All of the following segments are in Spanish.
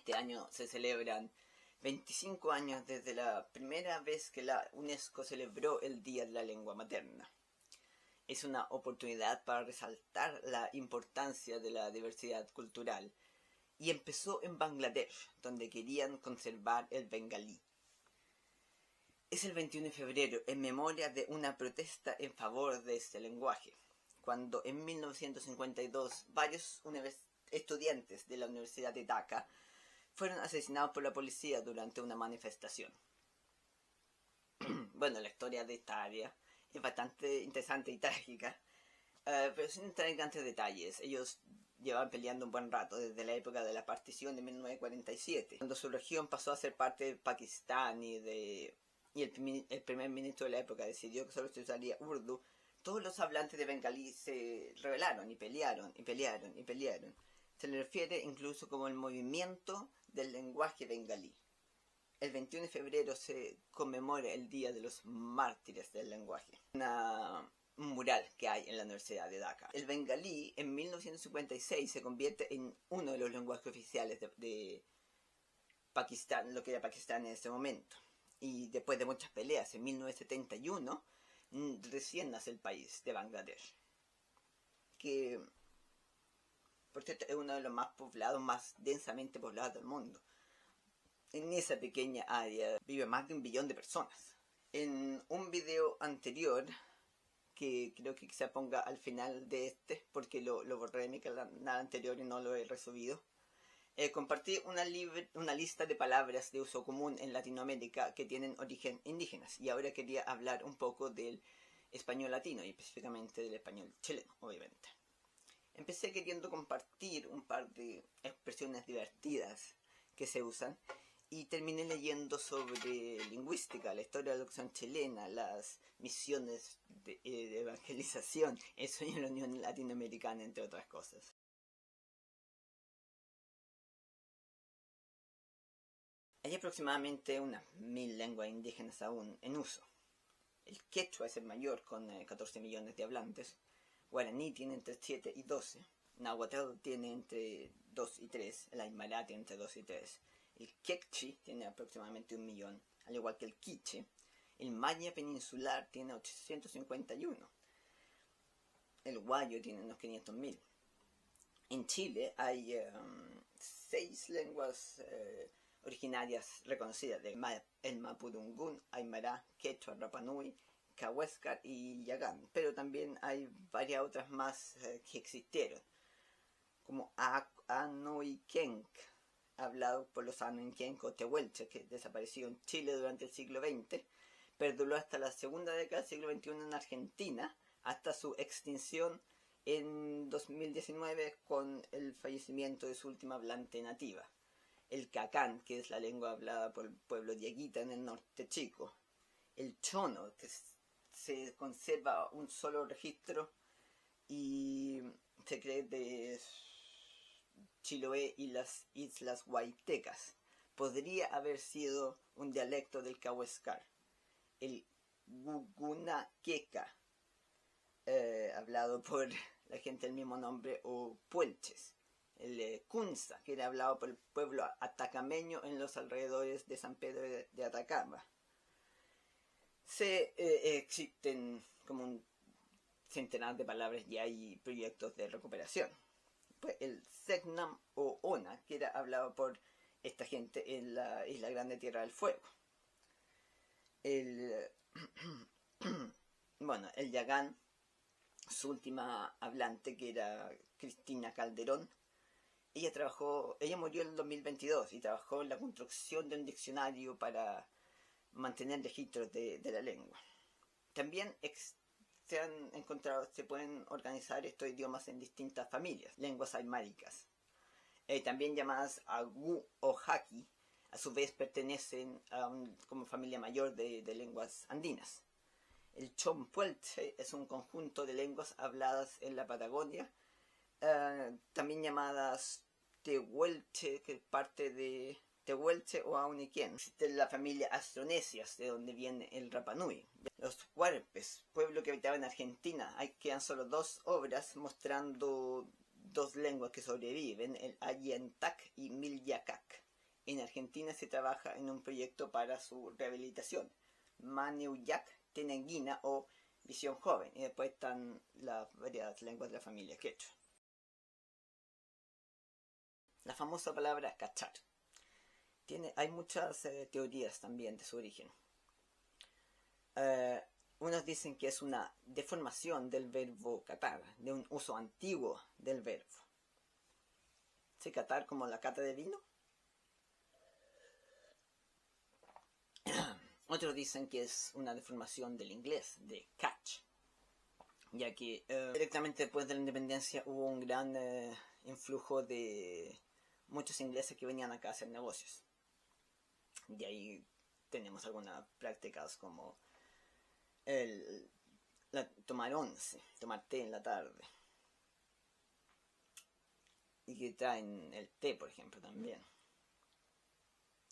Este año se celebran 25 años desde la primera vez que la UNESCO celebró el Día de la Lengua Materna. Es una oportunidad para resaltar la importancia de la diversidad cultural y empezó en Bangladesh, donde querían conservar el bengalí. Es el 21 de febrero en memoria de una protesta en favor de este lenguaje, cuando en 1952 varios estudiantes de la Universidad de Dhaka fueron asesinados por la policía durante una manifestación. Bueno, la historia de esta área es bastante interesante y trágica, pero sin entrar en grandes detalles. Ellos llevaban peleando un buen rato, desde la época de la partición de 1947, cuando su región pasó a ser parte de Pakistán y el primer ministro de la época decidió que solo se usaría Urdu. Todos los hablantes de bengalí se rebelaron y pelearon y pelearon y pelearon. Se le refiere incluso como el movimiento del lenguaje bengalí. El 21 de febrero se conmemora el Día de los Mártires del Lenguaje. Un mural que hay en la Universidad de Dhaka. El bengalí en 1956 se convierte en uno de los lenguajes oficiales de Pakistán, lo que era Pakistán en ese momento. Y después de muchas peleas, en 1971, recién nace el país de Bangladesh, que por cierto es uno de los más poblados, más densamente poblados del mundo. En esa pequeña área vive más de 1 billón de personas. En un video anterior, que creo que quizá ponga al final de este, porque lo borré de mi canal anterior y no lo he resubido, compartí una lista de palabras de uso común en Latinoamérica que tienen origen indígenas, y ahora quería hablar un poco del español latino y específicamente del español chileno, obviamente. Empecé queriendo compartir un par de expresiones divertidas que se usan y terminé leyendo sobre lingüística, la historia de la educación chilena, las misiones de evangelización, el sueño de la Unión Latinoamericana, entre otras cosas. Hay aproximadamente unas 1000 lenguas indígenas aún en uso. El quechua es el mayor, con 14 millones de hablantes. Guaraní tiene entre 7 y 12. Nahuatl tiene entre 2 y 3. El aymara tiene entre 2 y 3. El quechua tiene aproximadamente 1 millón, al igual que el quiche. El maya peninsular tiene 851. El guayo tiene unos 500.000. En Chile hay 6 lenguas originarias reconocidas: el mapudungún, aymara, quechua, rapanui, cahuéscar y yagán. Pero también hay varias otras más que existieron, como Anoikenc, hablado por los Anoikenc o tehuelches, que desapareció en Chile durante el siglo XX, perduró hasta la segunda década del siglo XXI en Argentina, hasta su extinción en 2019 con el fallecimiento de su última hablante nativa. El cacán, que es la lengua hablada por el pueblo diaguita en el norte chico. El chono, que se conserva un solo registro y se cree de Chiloé y las islas Huaytecas. Podría haber sido un dialecto del cahuéscar. El gugunaqueca, hablado por la gente del mismo nombre, o puelches. El kunza, que era hablado por el pueblo atacameño en los alrededores de San Pedro de Atacama. Existen como un centenar de palabras y hay proyectos de recuperación. Pues el Segnam o Ona, que era hablado por esta gente en la Isla Grande Tierra del Fuego. Bueno, el yagán, su última hablante, que era Cristina Calderón, ella murió en el 2022 y trabajó en la construcción de un diccionario para mantener registros de la lengua. También se pueden organizar estos idiomas en distintas familias, lenguas aymáricas, también llamadas Agú o Jaqui. A su vez pertenecen como familia mayor de lenguas andinas. El chompuelche es un conjunto de lenguas habladas en la Patagonia, también llamadas tehuelche, que es parte de tehuelche o auniquén. Existe la familia Astronesias, de donde viene el Rapanui. Los huarpes, pueblo que habitaba en Argentina, quedan solo 2 obras mostrando 2 lenguas que sobreviven, el Allantac y Milyacac. En Argentina se trabaja en un proyecto para su rehabilitación, Maneuyac Tenenguina o Visión Joven, y después están las varias lenguas de la familia quechua. La famosa palabra cachar. Hay muchas teorías también de su origen. Unos dicen que es una deformación del verbo catar, de un uso antiguo del verbo. ¿Sí, catar como la cata de vino? Otros dicen que es una deformación del inglés, de catch, ya que directamente después de la independencia hubo un gran influjo de muchos ingleses que venían acá a hacer negocios. De ahí tenemos algunas prácticas como tomar once, tomar té en la tarde. Y que traen el té, por ejemplo, también.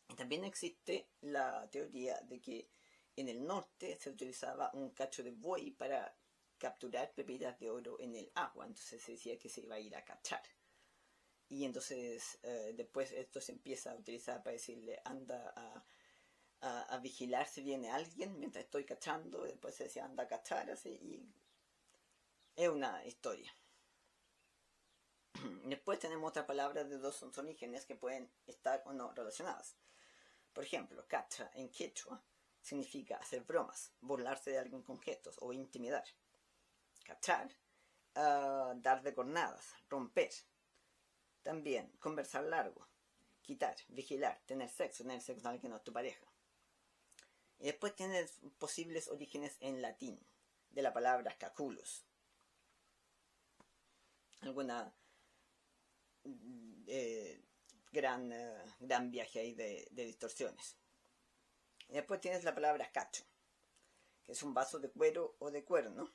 Y también existe la teoría de que en el norte se utilizaba un cacho de buey para capturar pepitas de oro en el agua. Entonces se decía que se iba a ir a cachar. Y entonces después esto se empieza a utilizar para decirle anda a vigilar si viene alguien mientras estoy cachando. Después se decía anda a cachar, así, y es una historia. Después tenemos otras palabras de dos orígenes que pueden estar o no relacionadas. Por ejemplo, cacha en quechua significa hacer bromas, burlarse de alguien con gestos o intimidar. Cachar, dar de cornadas, romper. También conversar largo, quitar, vigilar, tener sexo con alguien que no es tu pareja. Y después tienes posibles orígenes en latín de la palabra caculus. Alguna gran viaje ahí de distorsiones. Y después tienes la palabra cacho, que es un vaso de cuero o de cuerno,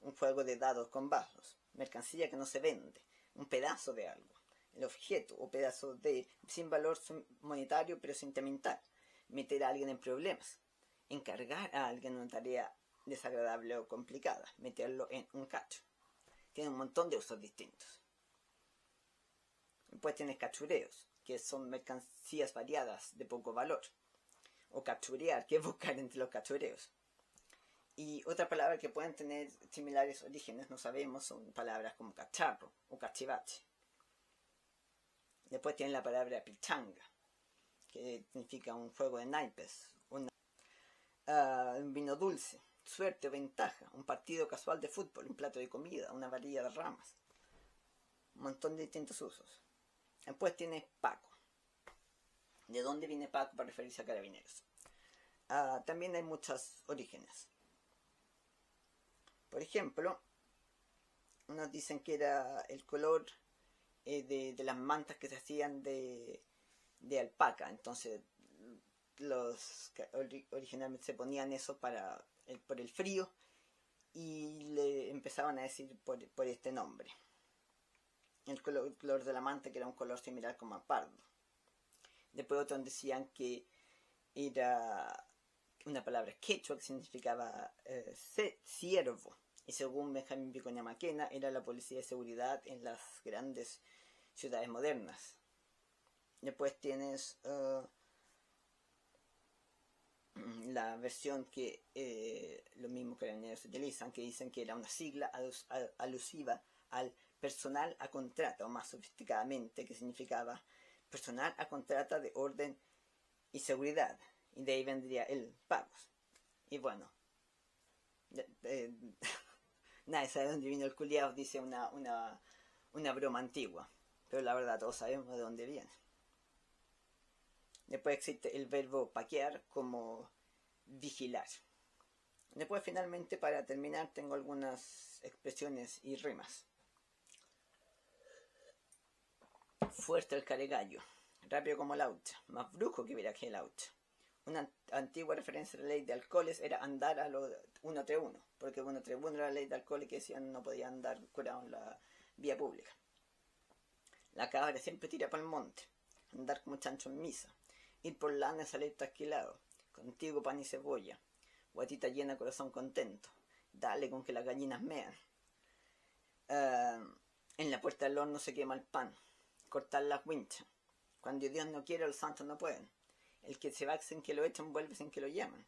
un juego de dados con vasos, mercancía que no se vende, un pedazo de algo, el objeto o pedazo de sin valor monetario pero sentimental, meter a alguien en problemas, encargar a alguien una tarea desagradable o complicada, meterlo en un cacho. Tiene un montón de usos distintos. Después tienes cachureos, que son mercancías variadas de poco valor. O cachurear, que es buscar entre los cachureos. Y otra palabra que pueden tener similares orígenes, no sabemos, son palabras como cacharro o cachivache. Después tienen la palabra pichanga, que significa un juego de naipes, un vino dulce, suerte o ventaja, un partido casual de fútbol, un plato de comida, una varilla de ramas. Un montón de distintos usos. Después tienes Paco. ¿De dónde viene Paco para referirse a carabineros? También hay muchos orígenes. Por ejemplo, unos dicen que era el color de las mantas que se hacían de alpaca. Entonces, originalmente se ponían eso por el frío y le empezaban a decir por este nombre. El color de la manta, que era un color similar como a pardo. Después otros decían que era una palabra quechua que significaba ciervo. Y según Benjamín Vicuña Maquena, era la policía de seguridad en las grandes ciudades modernas. Después tienes la versión que los mismos carabineros utilizan, que dicen que era una sigla alusiva al personal a contrata, o más sofisticadamente, que significaba personal a contrata de orden y seguridad, y de ahí vendría el pagos. Y bueno, nadie sabe dónde vino el culiao, dice una broma antigua, pero la verdad todos sabemos de dónde viene. Después existe el verbo paquear como vigilar. Después finalmente, para terminar, tengo algunas expresiones y rimas. Fuerte el caregallo, rápido como la hucha, más brujo que viera que la hucha. Una antigua referencia a la ley de alcoholes era andar a lo 1-3-1, porque 1-3-1 era la ley de alcoholes que decían no podía andar curado en la vía pública. La cabra siempre tira para el monte, andar como chancho en misa, ir por lana y salir trasquilado, contigo pan y cebolla, guatita llena, corazón contento, dale con que las gallinas mean. En la puerta del horno se quema el pan, cortar las winchas, Cuando Dios no quiere, los santos no pueden. El que se va sin que lo echan, vuelve sin que lo llaman.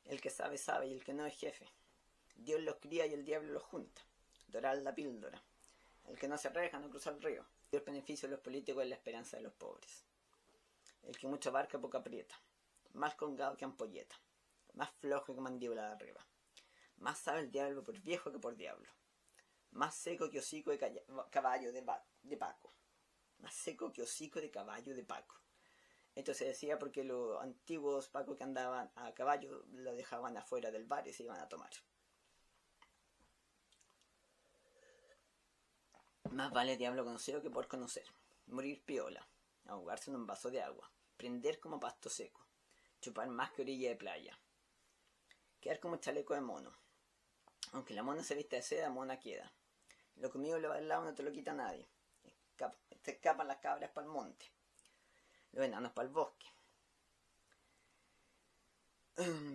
El que sabe, sabe, y el que no es jefe. Dios los cría y el diablo los junta. Dorar la píldora. El que no se arriesga no cruza el río. El beneficio de los políticos es la esperanza de los pobres. El que mucho abarca, poco aprieta. Más colgado que ampolleta. Más flojo que mandíbula de arriba. Más sabe el diablo por viejo que por diablo. Más seco que hocico de caballo de Paco. Más seco que hocico de caballo de Paco. Esto se decía porque los antiguos pacos que andaban a caballo lo dejaban afuera del bar y se iban a tomar. Más vale diablo conocido que por conocer. Morir piola. Ahogarse en un vaso de agua. Prender como pasto seco. Chupar más que orilla de playa. Quedar como chaleco de mono. Aunque la mona se vista de seda, mona queda. Lo comido lo bailado no te lo quita nadie. Te escapan las cabras para el monte. Los enanos para el bosque.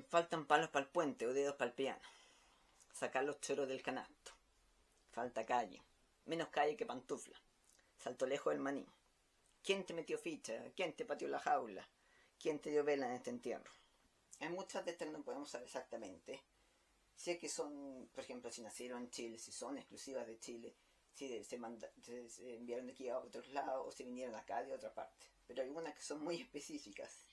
Faltan palos para el puente o dedos para el piano. Sacar los choros del canasto. Falta calle. Menos calle que pantufla. Salto lejos del maní. ¿Quién te metió ficha? ¿Quién te pateó la jaula? ¿Quién te dio vela en este entierro? En muchas de estas no podemos saber exactamente. Sé que son, por ejemplo, si nacieron en Chile, si son exclusivas de Chile, si se enviaron de aquí a otros lados o si vinieron acá de otra parte. Pero hay algunas que son muy específicas.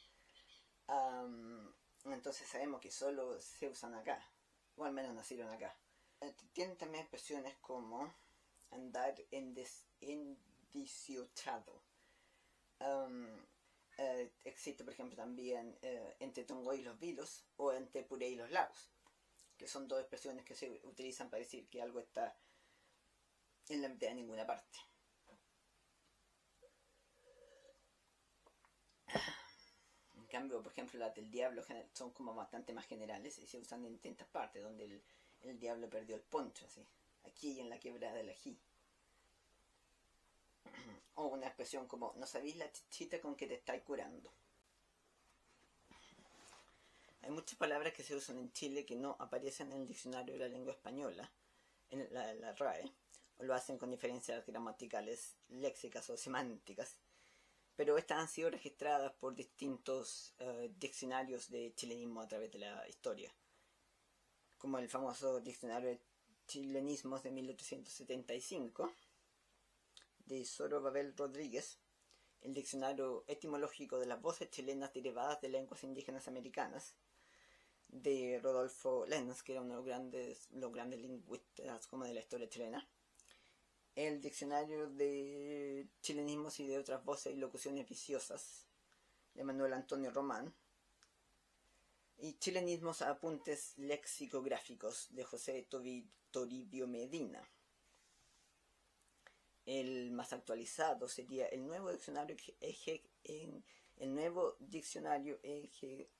Entonces sabemos que solo se usan acá, o al menos nacieron acá. Tienen también expresiones como andar endiciochado. Existe, por ejemplo, también entre Tongoy y los Vilos o entre Puré y los Lagos, que son dos expresiones que se utilizan para decir que algo está en la mitad de ninguna parte. En cambio, por ejemplo, las del diablo son como bastante más generales y se usan en distintas partes, donde el diablo perdió el poncho, así, aquí y en la quebrada del ají. O una expresión como, no sabéis la chichita con que te estáis curando. Hay muchas palabras que se usan en Chile que no aparecen en el diccionario de la lengua española, en la RAE, o lo hacen con diferencias gramaticales, léxicas o semánticas, pero estas han sido registradas por distintos diccionarios de chilenismo a través de la historia, como el famoso diccionario de chilenismos de 1875, de Zorobabel Rodríguez, el diccionario etimológico de las voces chilenas derivadas de lenguas indígenas americanas, de Rodolfo Lenz, que era uno de los grandes lingüistas como de la historia chilena, el diccionario de chilenismos y de otras voces y locuciones viciosas, de Manuel Antonio Román, y chilenismos a apuntes lexicográficos, de José Toribio Medina. El más actualizado sería el nuevo diccionario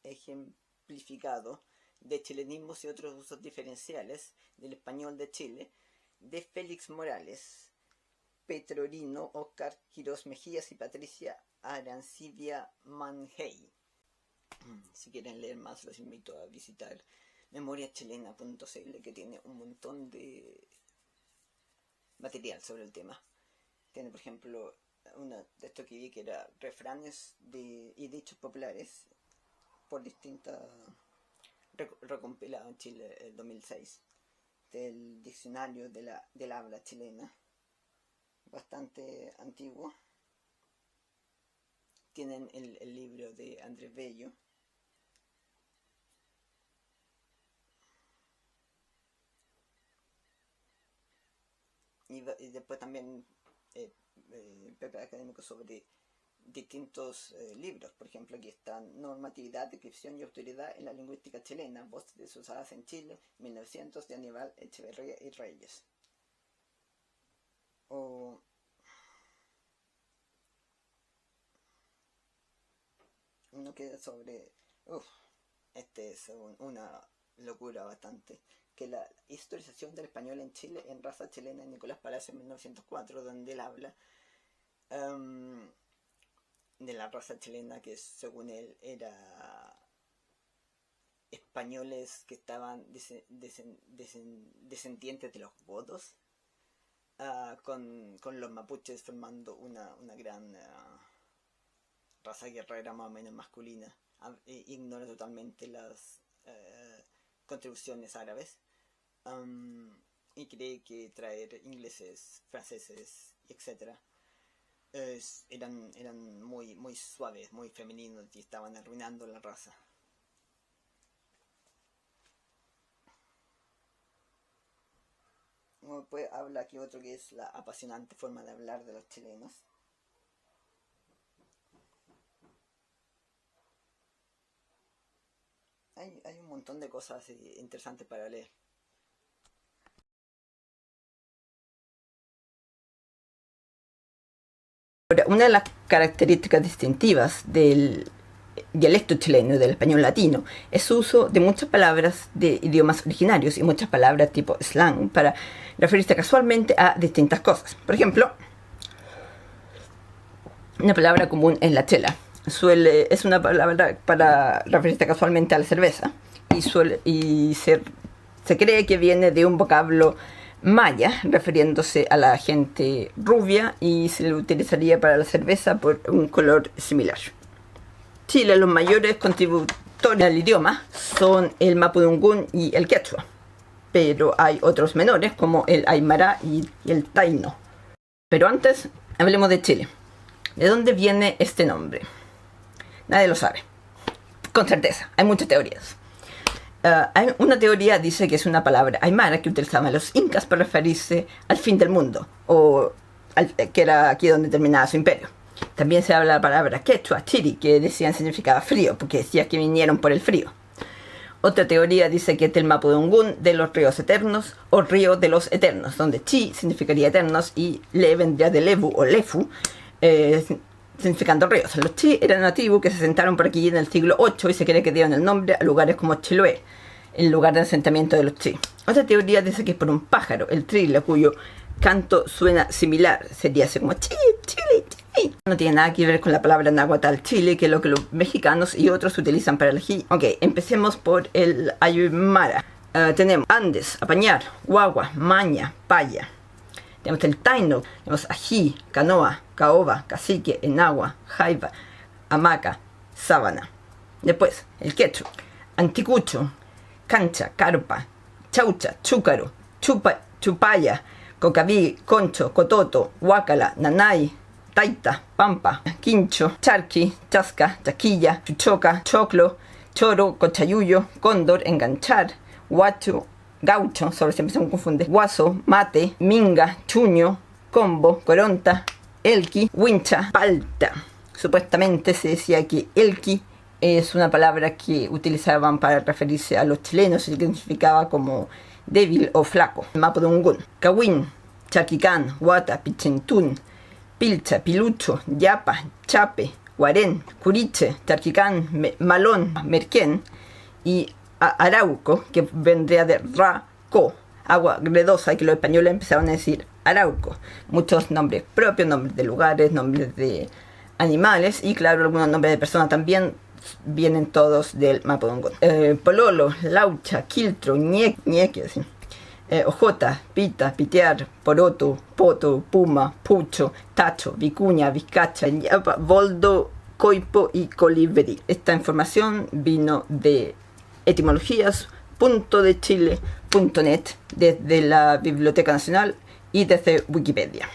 ejemplificado de chilenismos y otros usos diferenciales del español de Chile, de Félix Morales, Petrorino, Óscar Quirós Mejías y Patricia Arancibia Manhey. Si quieren leer más, los invito a visitar memoriachilena.cl, que tiene un montón de material sobre el tema. Tiene, por ejemplo, uno de estos que vi que era refranes y dichos populares por distintas, recompilado en Chile el 2006, del diccionario del habla chilena, bastante antiguo. Tienen el libro de Andrés Bello. Y después también Pepe Académico sobre distintos libros. Por ejemplo, aquí están Normatividad, Descripción y Autoridad en la Lingüística Chilena, Voces usadas en Chile, 1900, de Aníbal Echeverría y Reyes. O uno que sobre... este es una locura bastante, que la historización del español en Chile en Raza Chilena de Nicolás Palacio en 1904, donde él habla de la raza chilena, que según él era españoles que estaban descendientes de los godos, con los mapuches formando una gran raza guerrera más o menos masculina. Ignora totalmente las contribuciones árabes. Y cree que traer ingleses, franceses, etc. eran muy suaves, muy femeninos y estaban arruinando la raza. Pues habla aquí otro que es la apasionante forma de hablar de los chilenos. Hay un montón de cosas interesantes para leer. Una de las características distintivas del dialecto chileno y del español latino es su uso de muchas palabras de idiomas originarios y muchas palabras tipo slang para referirse casualmente a distintas cosas. Por ejemplo, una palabra común es la chela. Es una palabra para referirse casualmente a la cerveza y se cree que viene de un vocablo maya, refiriéndose a la gente rubia, y se le utilizaría para la cerveza por un color similar. Chile, los mayores contributores al idioma son el mapudungún y el quechua, pero hay otros menores como el aymara y el taíno. Pero antes, hablemos de Chile. ¿De dónde viene este nombre? Nadie lo sabe. Con certeza, hay muchas teorías. Una teoría dice que es una palabra aymara que utilizaban los incas para referirse al fin del mundo, que era aquí donde terminaba su imperio. También se habla de la palabra quechua, chiri, que decían significaba frío, porque decía que vinieron por el frío. Otra teoría dice que es del mapudungún, de los ríos eternos, o río de los eternos, donde chi significaría eternos y le vendría de levu o lefu, significando ríos. Los chi eran nativos que se asentaron por aquí en el siglo VIII y se cree que dieron el nombre a lugares como Chiloé, el lugar de asentamiento de los chi. Otra teoría dice que es por un pájaro, el trile, cuyo canto suena similar, sería así como chi, chile, chi. No tiene nada que ver con la palabra náhuatl chile, que es lo que los mexicanos y otros utilizan para elegir. Ok, empecemos por el aymara. Tenemos Andes, apañar, guagua, maña, paya. Tenemos el taino, tenemos ají, canoa, caoba, cacique, enagua, jaiba, hamaca, sábana. Después, el quechua, anticucho, cancha, carpa, chaucha, chúcaro, chupaya, cocaví, concho, cototo, huácala, nanay, taita, pampa, quincho, charqui, chasca, chaquilla, chuchoca, choclo, choro, cochayuyo, cóndor, enganchar, guacho, gaucho, sobre siempre se me confunde, guaso, mate, minga, chuño, combo, coronta, elqui, wincha, palta. Supuestamente se decía que elqui es una palabra que utilizaban para referirse a los chilenos y que significaba como débil o flaco. Mapudungún, cahuín, chaquicán, guata, pichentún, pilcha, pilucho, yapa, chape, guarén, curiche, charquicán, malón, merquén, y arauco, que vendría de raco, agua gredosa, y que los españoles empezaron a decir arauco. Muchos nombres propios, nombres de lugares, nombres de animales y claro, algunos nombres de personas también vienen todos del mapudungún. Pololo, laucha, quiltro, ñeque, así. Ojota, pita, pitear, poroto, poto, puma, pucho, tacho, vicuña, vizcacha, yapa, boldo, coipo y colibrí. Esta información vino de etimologías.dechile.net, desde la Biblioteca Nacional y desde Wikipedia.